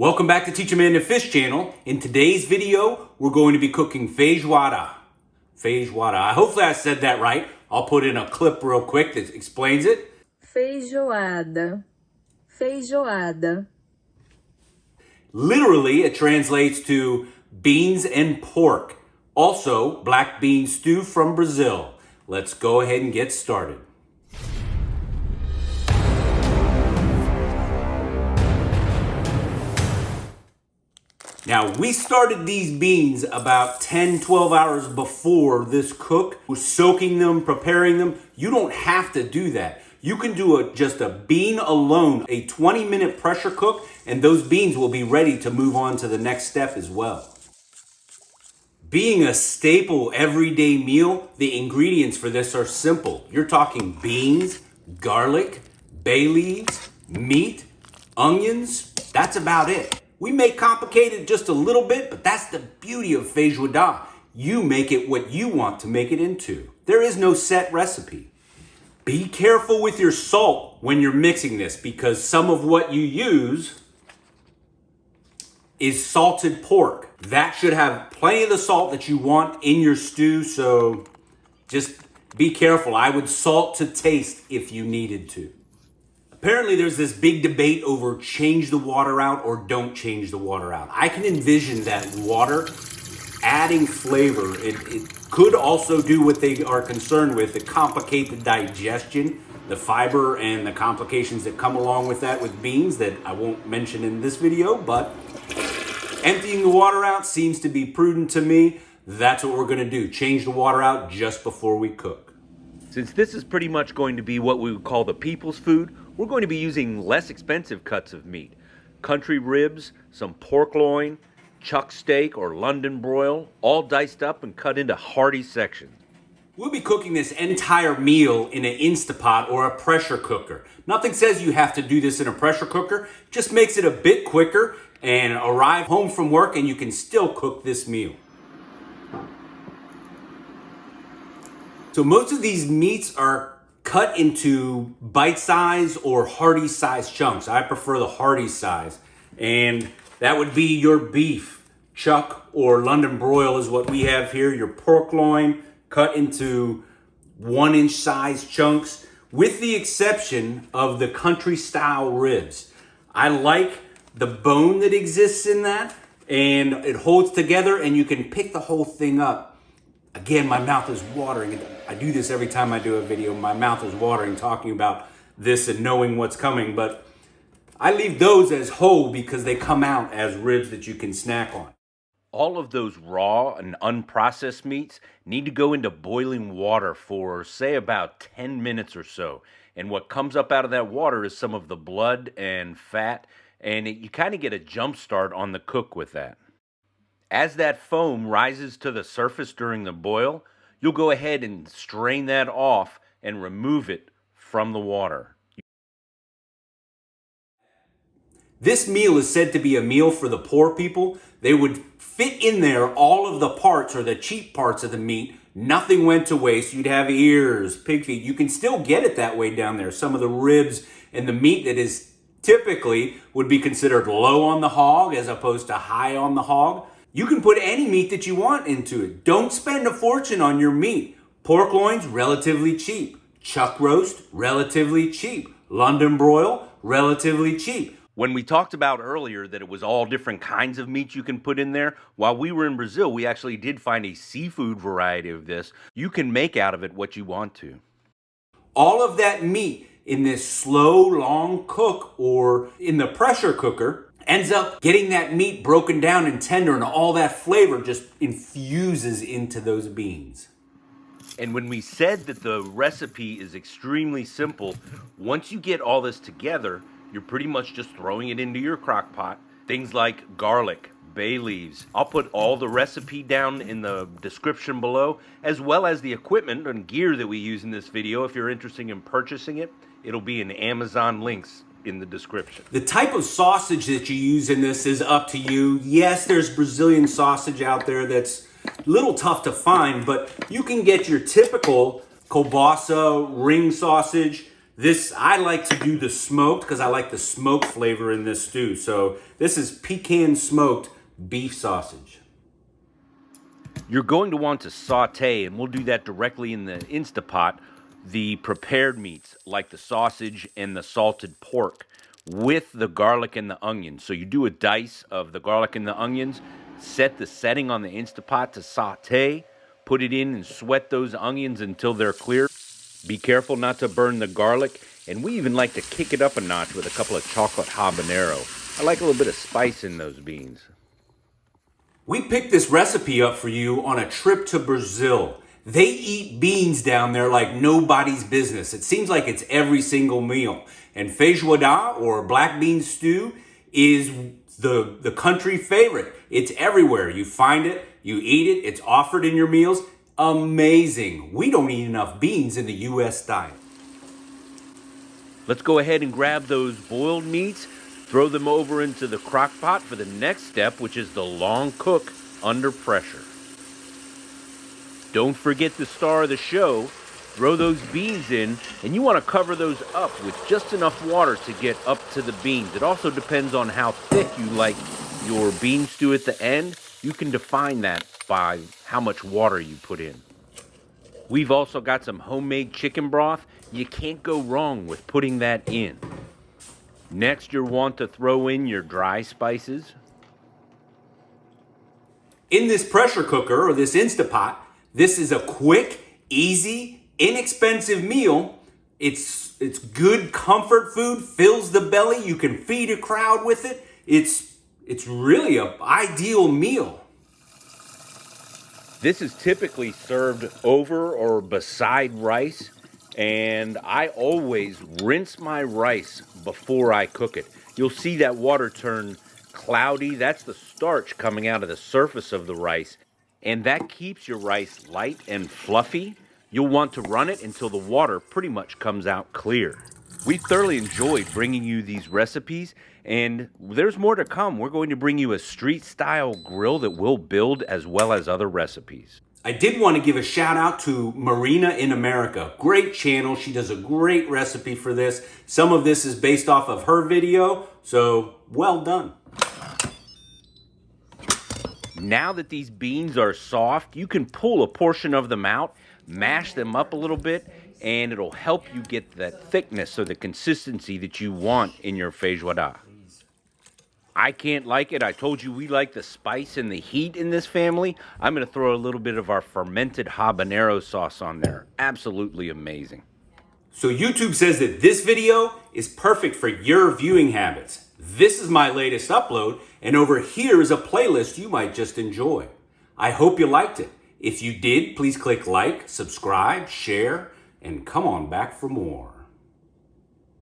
Welcome back to Teach a Man to Fish channel. In today's video, we're going to be cooking feijoada. Feijoada. Hopefully I said that right. I'll put in a clip real quick that explains it. Feijoada. Feijoada. Literally, it translates to beans and pork. Also, black bean stew from Brazil. Let's go ahead and get started. Now, we started these beans about 10-12 hours before this cook. We're soaking them, preparing them. You don't have to do that. You can do just a bean alone, a 20-minute pressure cook, and those beans will be ready to move on to the next step as well. Being a staple everyday meal, the ingredients for this are simple. You're talking beans, garlic, bay leaves, meat, onions. That's about it. We may complicate it just a little bit, but that's the beauty of feijoada. You make it what you want to make it into. There is no set recipe. Be careful with your salt when you're mixing this because some of what you use is salted pork. That should have plenty of the salt that you want in your stew, so just be careful. I would salt to taste if you needed to. Apparently there's this big debate over change the water out or don't change the water out. I can envision that water adding flavor. It could also do what they are concerned with, to complicate the digestion, the fiber and the complications that come along with that with beans that I won't mention in this video, but emptying the water out seems to be prudent to me. That's what we're gonna do. Change the water out just before we cook. Since this is pretty much going to be what we would call the people's food, we're going to be using less expensive cuts of meat. Country ribs, some pork loin, chuck steak or London broil, all diced up and cut into hearty sections. We'll be cooking this entire meal in an Instapot or a pressure cooker. Nothing says you have to do this in a pressure cooker, just makes it a bit quicker and arrive home from work and you can still cook this meal. So most of these meats are cut into bite-size or hearty size chunks. I prefer the hearty size. And that would be your beef, chuck or London broil is what we have here. Your pork loin cut into 1-inch size chunks, with the exception of the country style ribs. I like the bone that exists in that, and it holds together and you can pick the whole thing up. Again, my mouth is watering. I do this every time I do a video. My mouth is watering talking about this and knowing what's coming, but I leave those as whole because they come out as ribs that you can snack on. All of those raw and unprocessed meats need to go into boiling water for, say, about 10 minutes or so. And what comes up out of that water is some of the blood and fat, and you kind of get a jump start on the cook with that. As that foam rises to the surface during the boil, you'll go ahead and strain that off and remove it from the water. This meal is said to be a meal for the poor people. They would fit in there all of the parts or the cheap parts of the meat. Nothing went to waste. You'd have ears, pig feet. You can still get it that way down there. Some of the ribs and the meat that is typically would be considered low on the hog as opposed to high on the hog. You can put any meat that you want into it. Don't spend a fortune on your meat. Pork loin's relatively cheap. Chuck roast, relatively cheap. London broil, relatively cheap. When we talked about earlier that it was all different kinds of meat you can put in there, while we were in Brazil, we actually did find a seafood variety of this. You can make out of it what you want to. All of that meat in this slow, long cook or in the pressure cooker ends up getting that meat broken down and tender, and all that flavor just infuses into those beans. And when we said that the recipe is extremely simple, once you get all this together, you're pretty much just throwing it into your crock pot. Things like garlic, bay leaves. I'll put all the recipe down in the description below, as well as the equipment and gear that we use in this video. If you're interested in purchasing it, it'll be in Amazon links in the description. The type of sausage that you use in this is up to you. Yes, there's Brazilian sausage out there that's a little tough to find, but you can get your typical kielbasa ring sausage. I like to do the smoked because I like the smoked flavor in this stew. So this is pecan smoked beef sausage. You're going to want to saute, and we'll do that directly in the Instapot, the prepared meats like the sausage and the salted pork with the garlic and the onions. So you do a dice of the garlic and the onions, set the setting on the Instapot to saute, put it in and sweat those onions until they're clear. Be careful not to burn the garlic, and we even like to kick it up a notch with a couple of chocolate habanero. I like a little bit of spice in those beans. We picked this recipe up for you on a trip to Brazil. They eat beans down there like nobody's business. It seems like it's every single meal. And feijoada, or black bean stew, is the country favorite. It's everywhere. You find it, you eat it, it's offered in your meals. Amazing. We don't eat enough beans in the U.S. diet. Let's go ahead and grab those boiled meats, throw them over into the crock pot for the next step, which is the long cook under pressure. Don't forget the star of the show. Throw those beans in, and you want to cover those up with just enough water to get up to the beans. It also depends on how thick you like your bean stew at the end. You can define that by how much water you put in. We've also got some homemade chicken broth. You can't go wrong with putting that in. Next, you'll want to throw in your dry spices. In this pressure cooker, or this Instapot, this is a quick, easy, inexpensive meal. It's good comfort food, fills the belly. You can feed a crowd with it. It's really an ideal meal. This is typically served over or beside rice, and I always rinse my rice before I cook it. You'll see that water turn cloudy. That's the starch coming out of the surface of the rice, and that keeps your rice light and fluffy. You'll want to run it until the water pretty much comes out clear. We thoroughly enjoyed bringing you these recipes, and there's more to come. We're going to bring you a street-style grill that we'll build, as well as other recipes. I did want to give a shout out to Marina in America. Great channel. She does a great recipe for this. Some of this is based off of her video, so well done. Now that these beans are soft, you can pull a portion of them out, mash them up a little bit, and it'll help you get that thickness or the consistency that you want in your feijoada. I can't like it. I told you we like the spice and the heat in this family. I'm going to throw a little bit of our fermented habanero sauce on there. Absolutely amazing. So YouTube says that this video is perfect for your viewing habits. This is my latest upload, and over here is a playlist you might just enjoy. I hope you liked it. If you did, please click like, subscribe, share, and come on back for more.